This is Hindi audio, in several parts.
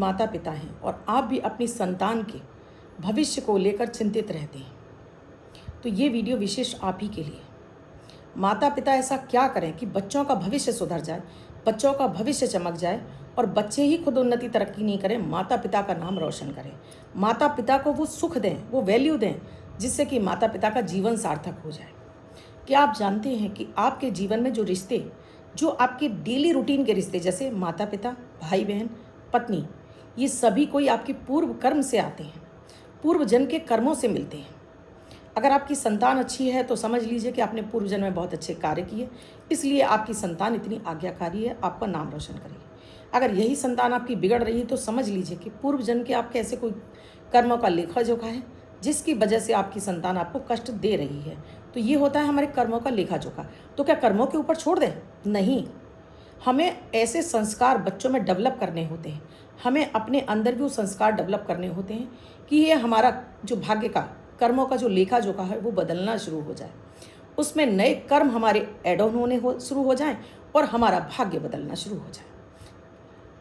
माता पिता हैं और आप भी अपनी संतान के भविष्य को लेकर चिंतित रहते हैं तो ये वीडियो विशेष आप ही के लिए। माता पिता ऐसा क्या करें कि बच्चों का भविष्य सुधर जाए, बच्चों का भविष्य चमक जाए और बच्चे ही खुद उन्नति तरक्की नहीं करें, माता पिता का नाम रोशन करें, माता पिता को वो सुख दें, वो वैल्यू दें जिससे कि माता पिता का जीवन सार्थक हो जाए। क्या आप जानते हैं कि आपके जीवन में जो रिश्ते, जो आपके डेली रूटीन के रिश्ते जैसे माता पिता, भाई बहन, पत्नी, ये सभी कोई आपके पूर्व कर्म से आते हैं, पूर्व जन्म के कर्मों से मिलते हैं। अगर आपकी संतान अच्छी है तो समझ लीजिए कि आपने पूर्व जन्म में बहुत अच्छे कार्य किए, इसलिए आपकी संतान इतनी आज्ञाकारी है, आपका नाम रोशन करेगी। अगर यही संतान आपकी बिगड़ रही है तो समझ लीजिए कि पूर्व जन्म के आपके ऐसे कोई कर्मों का लेखा जोखा है जिसकी वजह से आपकी संतान आपको कष्ट दे रही है। तो ये होता है हमारे कर्मों का लेखा जोखा। तो क्या कर्मों के ऊपर छोड़ दें? नहीं, हमें ऐसे संस्कार बच्चों में डेवलप करने होते हैं, हमें अपने अंदर भी वो संस्कार डेवलप करने होते हैं कि ये हमारा जो भाग्य का, कर्मों का जो लेखा जोखा है वो बदलना शुरू हो जाए, उसमें नए कर्म हमारे एड ऑन होने शुरू हो जाएं और हमारा भाग्य बदलना शुरू हो जाए।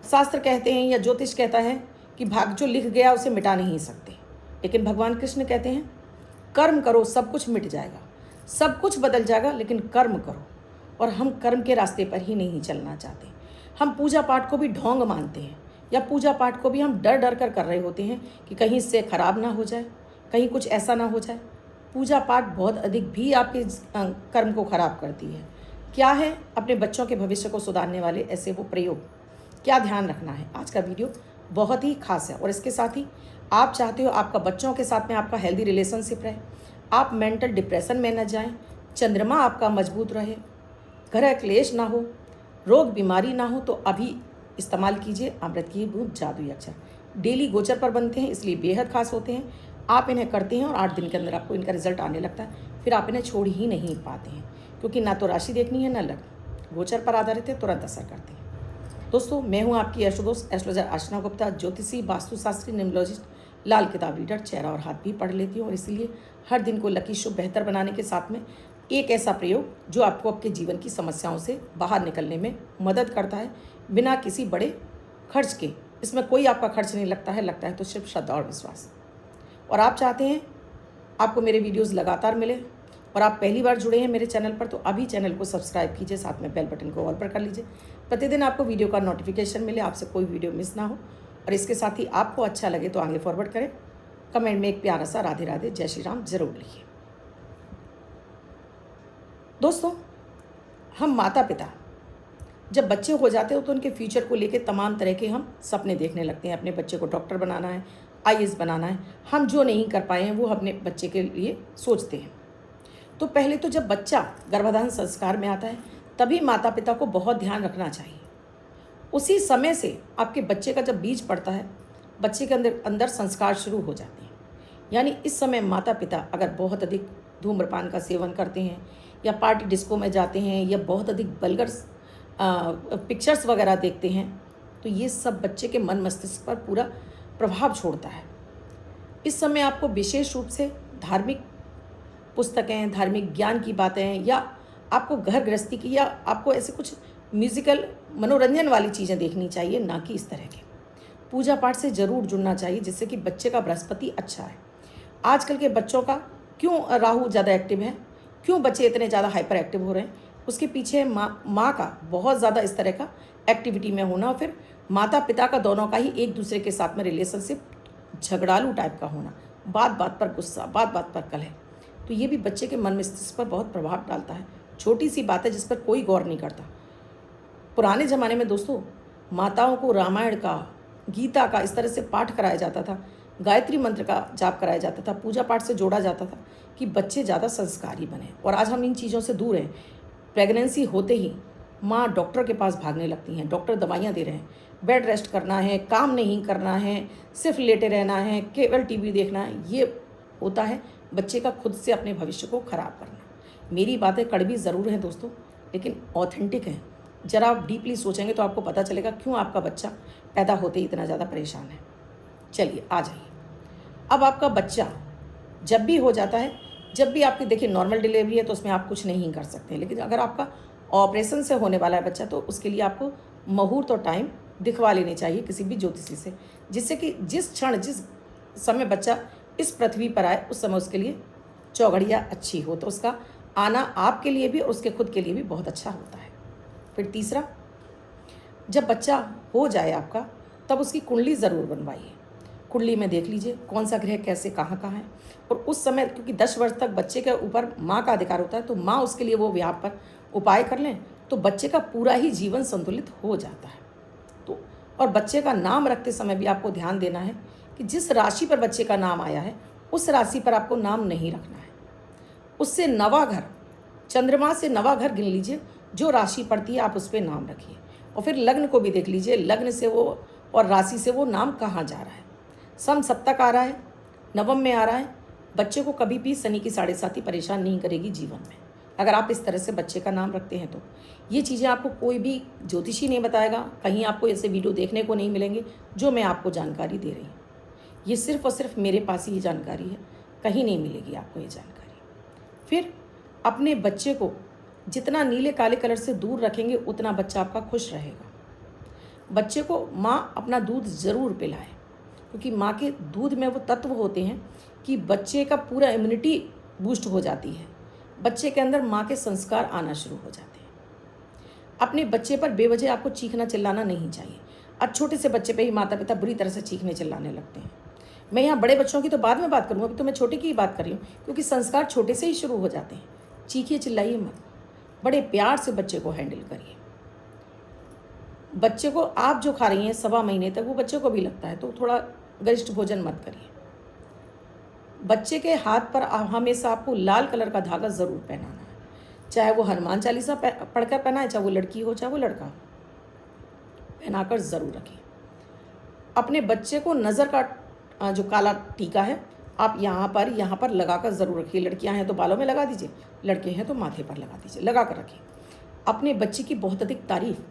शास्त्र कहते हैं या ज्योतिष कहता है कि भाग्य जो लिख गया उसे मिटा नहीं सकते, लेकिन भगवान कृष्ण कहते हैं कर्म करो सब कुछ मिट जाएगा, सब कुछ बदल जाएगा, लेकिन कर्म करो। और हम कर्म के रास्ते पर ही नहीं चलना चाहते। हम पूजा पाठ को भी ढोंग मानते हैं या पूजा पाठ को भी हम डर डर कर रहे होते हैं कि कहीं इससे खराब ना हो जाए, कहीं कुछ ऐसा ना हो जाए। पूजा पाठ बहुत अधिक भी आपके कर्म को खराब करती है। क्या है अपने बच्चों के भविष्य को सुधारने वाले ऐसे वो प्रयोग, क्या ध्यान रखना है? आज का वीडियो बहुत ही खास है और इसके साथ ही आप चाहते हो आपका बच्चों के साथ में आपका हेल्दी रिलेशनशिप रहे, आप मेंटल डिप्रेशन में न जाएं, चंद्रमा आपका मजबूत रहे, ग्रह क्लेश ना हो, रोग बीमारी ना हो, तो अभी इस्तेमाल कीजिए अमृत की बूंद जादुई अक्षर। डेली गोचर पर बनते हैं इसलिए बेहद खास होते हैं। आप इन्हें करते हैं और 8 दिन के अंदर आपको इनका रिजल्ट आने लगता है, फिर आप इन्हें छोड़ ही नहीं पाते हैं, क्योंकि ना तो राशि देखनी है ना लग्न, गोचर पर आधारित है, तुरंत असर करते हैं। दोस्तों, मैं हूं आपकी एस्ट्रोदोस्त एस्ट्रोलॉजर अर्चना गुप्ता, ज्योतिषी, वास्तुशास्त्री, न्यूमरोलॉजिस्ट, लाल किताब रीडर, चेहरा और हाथ भी पढ़ लेती हूँ और इसलिए हर दिन को लकी शुभ बेहतर बनाने के साथ में एक ऐसा प्रयोग जो आपको आपके जीवन की समस्याओं से बाहर निकलने में मदद करता है बिना किसी बड़े खर्च के। इसमें कोई आपका खर्च नहीं लगता है तो सिर्फ श्रद्धा और विश्वास। और आप चाहते हैं आपको मेरे वीडियोस लगातार मिले और आप पहली बार जुड़े हैं मेरे चैनल पर, तो अभी चैनल को सब्सक्राइब कीजिए, साथ में बेल बटन को ऑल पर कर लीजिए, प्रतिदिन आपको वीडियो का नोटिफिकेशन मिले, आपसे कोई वीडियो मिस ना हो। और इसके साथ ही आपको अच्छा लगे तो आगे फॉरवर्ड करें, कमेंट में एक प्यारा सा राधे राधे जय श्री राम जरूर लिखिए। दोस्तों, हम माता पिता जब बच्चे हो जाते हो तो उनके फ्यूचर को लेकर तमाम तरह के हम सपने देखने लगते हैं। अपने बच्चे को डॉक्टर बनाना है, आईएएस बनाना है, हम जो नहीं कर पाए हैं वो अपने बच्चे के लिए सोचते हैं। तो पहले तो जब बच्चा गर्भाधान संस्कार में आता है तभी माता पिता को बहुत ध्यान रखना चाहिए। उसी समय से आपके बच्चे का जब बीज पड़ता है, बच्चे के अंदर संस्कार शुरू हो जाते हैं। यानी इस समय माता पिता अगर बहुत अधिक धूम्रपान का सेवन करते हैं या पार्टी डिस्को में जाते हैं या बहुत अधिक वल्गर पिक्चर्स वगैरह देखते हैं, तो ये सब बच्चे के मन मस्तिष्क पर पूरा प्रभाव छोड़ता है। इस समय आपको विशेष रूप से धार्मिक पुस्तकें, धार्मिक ज्ञान की बातें या आपको घर गृहस्थी की या आपको ऐसे कुछ म्यूज़िकल मनोरंजन वाली चीज़ें देखनी चाहिए, ना कि इस तरह के। पूजा पाठ से ज़रूर जुड़ना चाहिए जिससे कि बच्चे का बृहस्पति अच्छा है। आजकल के बच्चों का क्यों राहु ज़्यादा एक्टिव है, क्यों बच्चे इतने ज़्यादा हाइपर एक्टिव हो रहे हैं, उसके पीछे माँ का बहुत ज़्यादा इस तरह का एक्टिविटी में होना, और फिर माता पिता का दोनों का ही एक दूसरे के साथ में रिलेशनशिप झगड़ालू टाइप का होना, बात बात पर गुस्सा, बात बात पर कलह, तो ये भी बच्चे के मन मस्तिष्क पर बहुत प्रभाव डालता है। छोटी सी बात है जिस पर कोई गौर नहीं करता। पुराने ज़माने में दोस्तों माताओं को रामायण का, गीता का इस तरह से पाठ कराया जाता था, गायत्री मंत्र का जाप कराया जाता था, पूजा पाठ से जोड़ा जाता था कि बच्चे ज़्यादा संस्कारी बने। और आज हम इन चीज़ों से दूर हैं। प्रेगनेंसी होते ही माँ डॉक्टर के पास भागने लगती हैं, डॉक्टर दवाइयाँ दे रहे हैं, बेड रेस्ट करना है, काम नहीं करना है, सिर्फ लेटे रहना है, केवल टीवी देखना है। ये होता है बच्चे का खुद से अपने भविष्य को खराब करना। मेरी बातें कड़वी ज़रूर हैं दोस्तों, लेकिन ऑथेंटिक हैं। ज़रा आप डीपली सोचेंगे तो आपको पता चलेगा क्यों आपका बच्चा पैदा होते ही इतना ज़्यादा परेशान है। चलिए आ जाइए। अब आपका बच्चा जब भी हो जाता है, जब भी आपकी देखिए नॉर्मल डिलीवरी है तो उसमें आप कुछ नहीं कर सकते, लेकिन अगर आपका ऑपरेशन से होने वाला है बच्चा तो उसके लिए आपको मुहूर्त और टाइम दिखवा लेने चाहिए किसी भी ज्योतिषी से, जिससे कि जिस क्षण जिस समय बच्चा इस पृथ्वी पर आए उस समय उसके लिए चौघड़िया अच्छी हो, तो उसका आना आपके लिए भी और उसके खुद के लिए भी बहुत अच्छा होता है। फिर तीसरा, जब बच्चा हो जाए आपका, तब उसकी कुंडली ज़रूर बनवाइए। कुंडली में देख लीजिए कौन सा ग्रह कैसे कहाँ है, और उस समय क्योंकि 10 वर्ष तक बच्चे के ऊपर माँ का अधिकार होता है, तो माँ उसके लिए वो यहाँ पर उपाय कर लें तो बच्चे का पूरा ही जीवन संतुलित हो जाता है। तो और बच्चे का नाम रखते समय भी आपको ध्यान देना है कि जिस राशि पर बच्चे का नाम आया है उस राशि पर आपको नाम नहीं रखना है। उससे नवा घर, चंद्रमा से नवा घर गिन लीजिए, जो राशि पड़ती है आप उस पर नाम रखिए। और फिर लग्न को भी देख लीजिए, लग्न से वो और राशि से वो नाम कहाँ जा रहा है। सम सप्तक आ रहा है, नवम में आ रहा है, बच्चे को कभी भी शनि की 7.5 परेशान नहीं करेगी जीवन में, अगर आप इस तरह से बच्चे का नाम रखते हैं तो। ये चीज़ें आपको कोई भी ज्योतिषी नहीं बताएगा, कहीं आपको ऐसे वीडियो देखने को नहीं मिलेंगे जो मैं आपको जानकारी दे रही हूँ। ये सिर्फ और सिर्फ मेरे पास ही ये जानकारी है, कहीं नहीं मिलेगी आपको ये जानकारी। फिर अपने बच्चे को जितना नीले काले कलर से दूर रखेंगे उतना बच्चा आपका खुश रहेगा। बच्चे को माँ अपना दूध ज़रूर पिलाए, क्योंकि माँ के दूध में वो तत्व होते हैं कि बच्चे का पूरा इम्यूनिटी बूस्ट हो जाती है, बच्चे के अंदर माँ के संस्कार आना शुरू हो जाते हैं। अपने बच्चे पर बेवजह आपको चीखना चिल्लाना नहीं चाहिए। आज छोटे से बच्चे पे ही माता पिता बुरी तरह से चीखने चिल्लाने लगते हैं। मैं यहाँ बड़े बच्चों की तो बाद में बात करूँगा, अभी तो मैं छोटे की ही बात कर रही हूँ, क्योंकि संस्कार छोटे से ही शुरू हो जाते हैं। चीखिए चिल्लाइए मत, बड़े प्यार से बच्चे को हैंडल करिए। बच्चे को आप जो खा रही हैं 1.25 महीने तक वो बच्चे को भी लगता है, तो थोड़ा गरिष्ठ भोजन मत करिए। बच्चे के हाथ पर हमेशा आपको लाल कलर का धागा ज़रूर पहनाना है, चाहे वो हनुमान चालीसा पढ़कर पहनाए, चाहे वो लड़की हो चाहे वो लड़का हो, पहनाकर ज़रूर रखिए। अपने बच्चे को नज़र का जो काला टीका है आप यहाँ पर लगाकर ज़रूर रखिए। लड़कियाँ हैं तो बालों में लगा दीजिए, लड़के हैं तो माथे पर लगा दीजिए, लगा कर रखिए। अपने बच्चे की बहुत अधिक तारीफ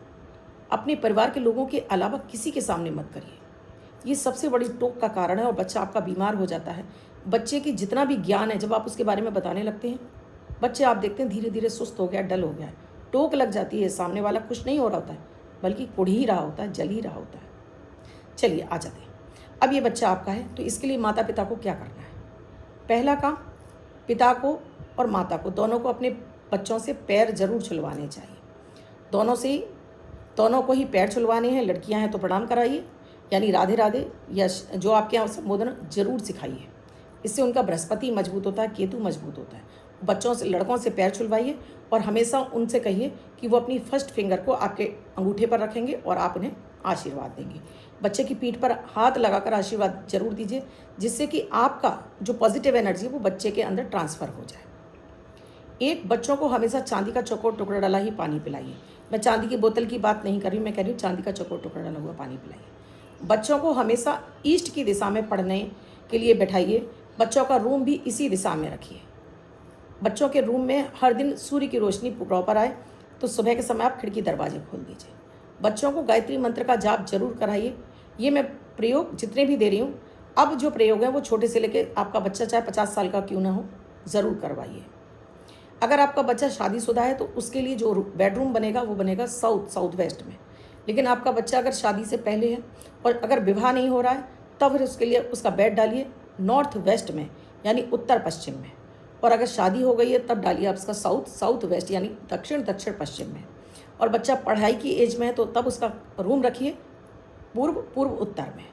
अपने परिवार के लोगों के अलावा किसी के सामने मत करिए, ये सबसे बड़ी टोक का कारण है और बच्चा आपका बीमार हो जाता है। बच्चे की जितना भी ज्ञान है जब आप उसके बारे में बताने लगते हैं, बच्चे आप देखते हैं धीरे धीरे सुस्त हो गया, डल हो गया है, टोक लग जाती है, सामने वाला खुश नहीं हो रहा होता है, बल्कि कुढ़ ही रहा होता है, जल ही रहा होता है। चलिए आ जाते हैं। अब ये बच्चा आपका है तो इसके लिए माता पिता को क्या करना है। पहला काम, पिता को और माता को दोनों को अपने बच्चों से पैर जरूर छुलवाने चाहिए। दोनों को ही पैर छुलवाने हैं। लड़कियां हैं तो प्रणाम कराइए, यानी राधे राधे या जो आपके यहाँ संबोधन जरूर सिखाइए। इससे उनका बृहस्पति मजबूत होता है, केतु मजबूत होता है। लड़कों से पैर छुलवाइए और हमेशा उनसे कहिए कि वो अपनी फर्स्ट फिंगर को आपके अंगूठे पर रखेंगे और आप उन्हें आशीर्वाद देंगे। बच्चे की पीठ पर हाथ लगाकर आशीर्वाद जरूर दीजिए, जिससे कि आपका जो पॉजिटिव एनर्जी वो बच्चे के अंदर ट्रांसफ़र हो जाए। एक, बच्चों को हमेशा चांदी का चौकोर टुकड़ा डाला ही पानी पिलाइए। मैं चांदी की बोतल की बात नहीं कर रही हूँ, मैं कह रही हूँ चांदी का चौकोर टुकड़ा डाला हुआ पानी पिलाइए। बच्चों को हमेशा ईस्ट की दिशा में पढ़ने के लिए बैठाइए। बच्चों का रूम भी इसी दिशा में रखिए। बच्चों के रूम में हर दिन सूर्य की रोशनी प्रॉपर आए, तो सुबह के समय आप खिड़की दरवाजे खोल दीजिए। बच्चों को गायत्री मंत्र का जाप जरूर कराइए। ये मैं प्रयोग जितने भी दे रही हूँ, अब जो प्रयोग है वो छोटे से लेकर आपका बच्चा चाहे 50 साल का क्यों ना हो, ज़रूर करवाइए। अगर आपका बच्चा शादीशुदा है तो उसके लिए जो बेडरूम बनेगा वो बनेगा साउथ वेस्ट में। लेकिन आपका बच्चा अगर शादी से पहले है और अगर विवाह नहीं हो रहा है, तब फिर उसके लिए उसका बेड डालिए नॉर्थ वेस्ट में, यानी उत्तर पश्चिम में। और अगर शादी हो गई है तब डालिए आप उसका साउथ वेस्ट, यानी दक्षिण पश्चिम में। और बच्चा पढ़ाई की एज में है तो तब उसका रूम रखिए पूर्व उत्तर में।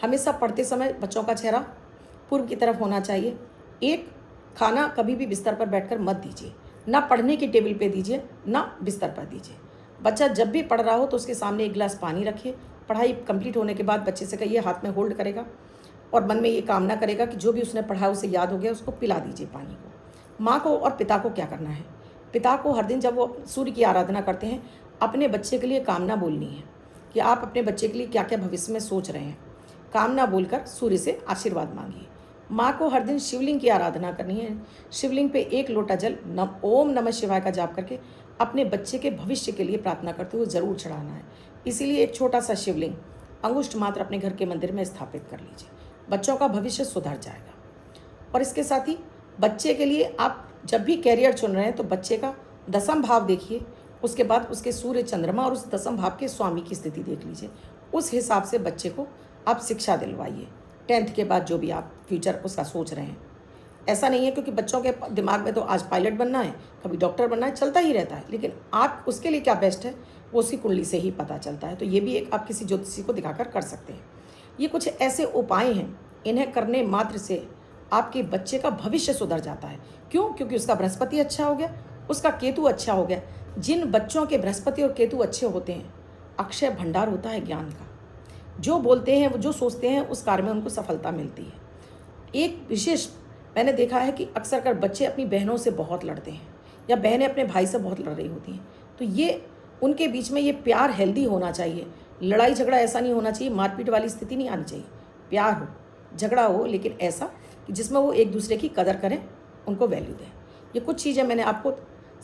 हमेशा पढ़ते समय बच्चों का चेहरा पूर्व की तरफ होना चाहिए। एक, खाना कभी भी बिस्तर पर बैठकर मत दीजिए, ना पढ़ने की टेबल पे दीजिए ना बिस्तर पर दीजिए। बच्चा जब भी पढ़ रहा हो तो उसके सामने एक गिलास पानी रखिए। पढ़ाई कंप्लीट होने के बाद बच्चे से कहिए, हाथ में होल्ड करेगा और मन में ये कामना करेगा कि जो भी उसने पढ़ा उसे याद हो गया, उसको पिला दीजिए पानी को। माँ को और पिता को क्या करना है, पिता को हर दिन जब वो सूर्य की आराधना करते हैं, अपने बच्चे के लिए कामना बोलनी है कि आप अपने बच्चे के लिए क्या क्या भविष्य में सोच रहे हैं। कामना बोलकर सूर्य से आशीर्वाद मांगिए। माँ को हर दिन शिवलिंग की आराधना करनी है। शिवलिंग पे 1 लोटा जल ओम नमः शिवाय का जाप करके अपने बच्चे के भविष्य के लिए प्रार्थना करते हुए ज़रूर चढ़ाना है। इसीलिए एक छोटा सा शिवलिंग अंगुष्ठ मात्र अपने घर के मंदिर में स्थापित कर लीजिए, बच्चों का भविष्य सुधर जाएगा। और इसके साथ ही बच्चे के लिए आप जब भी कैरियर चुन रहे हैं तो बच्चे का 10वां भाव देखिए उसके बाद उसके सूर्य चंद्रमा और उस दसम भाव के स्वामी की स्थिति देख लीजिए। उस हिसाब से बच्चे को आप शिक्षा दिलवाइए। 10th के बाद जो भी आप फ्यूचर उसका सोच रहे हैं, ऐसा नहीं है क्योंकि बच्चों के दिमाग में तो आज पायलट बनना है, कभी डॉक्टर बनना है, चलता ही रहता है, लेकिन आप उसके लिए क्या बेस्ट है वो उसकी कुंडली से ही पता चलता है। तो ये भी एक आप किसी ज्योतिषी को दिखाकर कर सकते हैं। ये कुछ ऐसे उपाय हैं, इन्हें करने मात्र से आपके बच्चे का भविष्य सुधर जाता है। क्यों? क्योंकि उसका बृहस्पति अच्छा हो गया, उसका केतु अच्छा हो गया। जिन बच्चों के बृहस्पति और केतु अच्छे होते हैं, अक्षय भंडार होता है ज्ञान का। जो बोलते हैं, वो जो सोचते हैं, उस कार्य में उनको सफलता मिलती है। एक विशेष मैंने देखा है कि अक्सर कर बच्चे अपनी बहनों से बहुत लड़ते हैं या बहनें अपने भाई से बहुत लड़ रही होती हैं, तो ये उनके बीच में ये प्यार हेल्दी होना चाहिए। लड़ाई झगड़ा ऐसा नहीं होना चाहिए, मारपीट वाली स्थिति नहीं आनी चाहिए। प्यार हो, झगड़ा हो, लेकिन ऐसा कि जिसमें वो एक दूसरे की कदर करें, उनको वैल्यू दें। ये कुछ चीज़ें मैंने आपको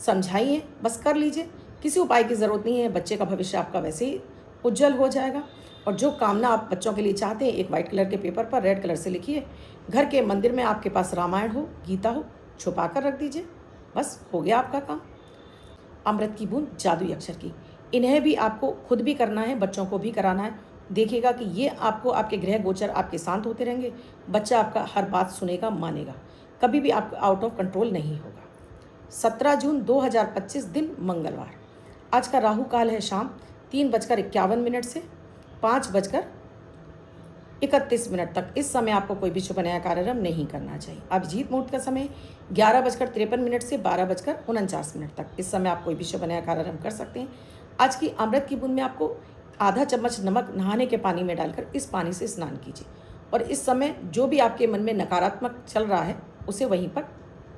समझाई हैं, बस कर लीजिए। किसी उपाय की ज़रूरत नहीं है, बच्चे का भविष्य आपका वैसे ही उज्जवल हो जाएगा। और जो कामना आप बच्चों के लिए चाहते हैं, एक वाइट कलर के पेपर पर रेड कलर से लिखिए। घर के मंदिर में आपके पास रामायण हो, गीता हो, छुपा कर रख दीजिए, बस हो गया आपका काम। अमृत की बूंद जादुई अक्षर की, इन्हें भी आपको खुद भी करना है, बच्चों को भी कराना है। देखिएगा कि ये आपको आपके ग्रह गोचर आपके शांत होते रहेंगे, बच्चा आपका हर बात सुनेगा, मानेगा, कभी भी आपका आउट ऑफ कंट्रोल नहीं होगा। 17 जून 2025 दिन मंगलवार। आज का राहु काल है शाम 3:51 से 5:31 तक। इस समय आपको कोई भी शुभ नया कार्यक्रम नहीं करना चाहिए। अभिजीत मुहूर्त का समय 11:53 से 12:49 तक। इस समय आप कोई भी शुभ नया कार्यक्रम कर सकते हैं। आज की अमृत की बूंद में आपको आधा चम्मच नमक नहाने के पानी में डालकर इस पानी से स्नान कीजिए। और इस समय जो भी आपके मन में नकारात्मक चल रहा है, उसे वहीं पर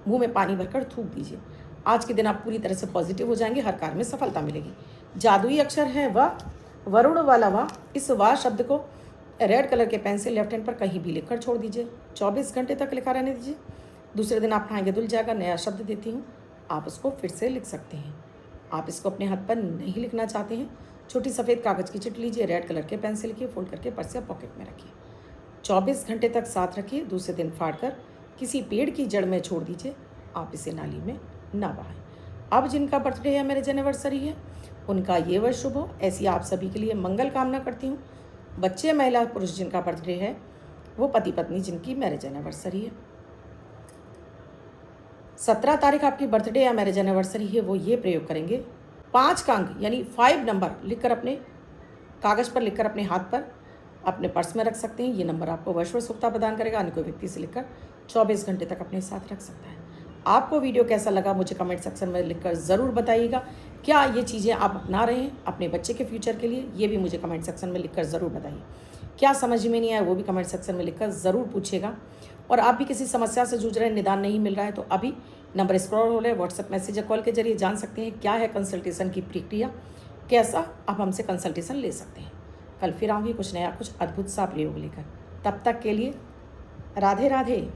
मुंह में पानी भरकर थूक दीजिए। आज के दिन आप पूरी तरह से पॉजिटिव हो जाएंगे, हर कार्य में सफलता मिलेगी। जादुई अक्षर है वह, वरुण वाला वाह। इस वाह शब्द को रेड कलर के पेन से लेफ्ट हैंड पर कहीं भी लिखकर छोड़ दीजिए। 24 घंटे तक लिखा रहने दीजिए। दूसरे दिन आप नहाएंगे धुल जाएगा। नया शब्द देती हूँ, आप उसको फिर से लिख सकते हैं। आप इसको अपने हाथ पर नहीं लिखना चाहते हैं, छोटी सफ़ेद कागज़ की चिट लीजिए, रेड कलर के पेन से लिखिए, फोल्ड करके पर्स या पॉकेट में रखिए। 24 घंटे तक साथ रखिए। दूसरे दिन फाड़कर किसी पेड़ की जड़ में छोड़ दीजिए। आप इसे नाली में ना बहाएं। अब जिनका बर्थडे है, मैरिज एनिवर्सरी है, उनका ये वर्ष शुभ हो, ऐसी आप सभी के लिए मंगल कामना करती हूँ। बच्चे, महिला, पुरुष जिनका बर्थडे है, वो पति पत्नी जिनकी मैरिज एनिवर्सरी है, 17 तारीख आपकी बर्थडे या मैरिज एनिवर्सरी है, वो ये प्रयोग करेंगे। 5 का अंक यानी 5 नंबर लिखकर अपने कागज़ पर लिखकर अपने हाथ पर अपने पर्स में रख सकते हैं। ये नंबर आपको वर्ष सुखता प्रदान करेगा। अन्य कोई व्यक्ति से लिखकर 24 घंटे तक अपने साथ रख सकता है। आपको वीडियो कैसा लगा मुझे कमेंट सेक्शन में लिखकर ज़रूर बताइएगा। क्या ये चीज़ें आप अपना रहे हैं अपने बच्चे के फ्यूचर के लिए, ये भी मुझे कमेंट सेक्शन में लिखकर ज़रूर बताइए। क्या समझ में नहीं आया वो भी कमेंट सेक्शन में लिखकर ज़रूर पूछिएगा। और आप भी किसी समस्या से जूझ रहे हैं, निदान नहीं मिल रहा है, तो अभी नंबर स्क्रॉल हो रहा है, व्हाट्सएप मैसेज या कॉल के जरिए जान सकते हैं क्या है कंसल्टेशन की प्रक्रिया, कैसा आप हमसे कंसल्टेशन ले सकते हैं। कल फिर आऊँगी कुछ नया, कुछ अद्भुत सा प्रयोग लेकर। तब तक के लिए राधे राधे।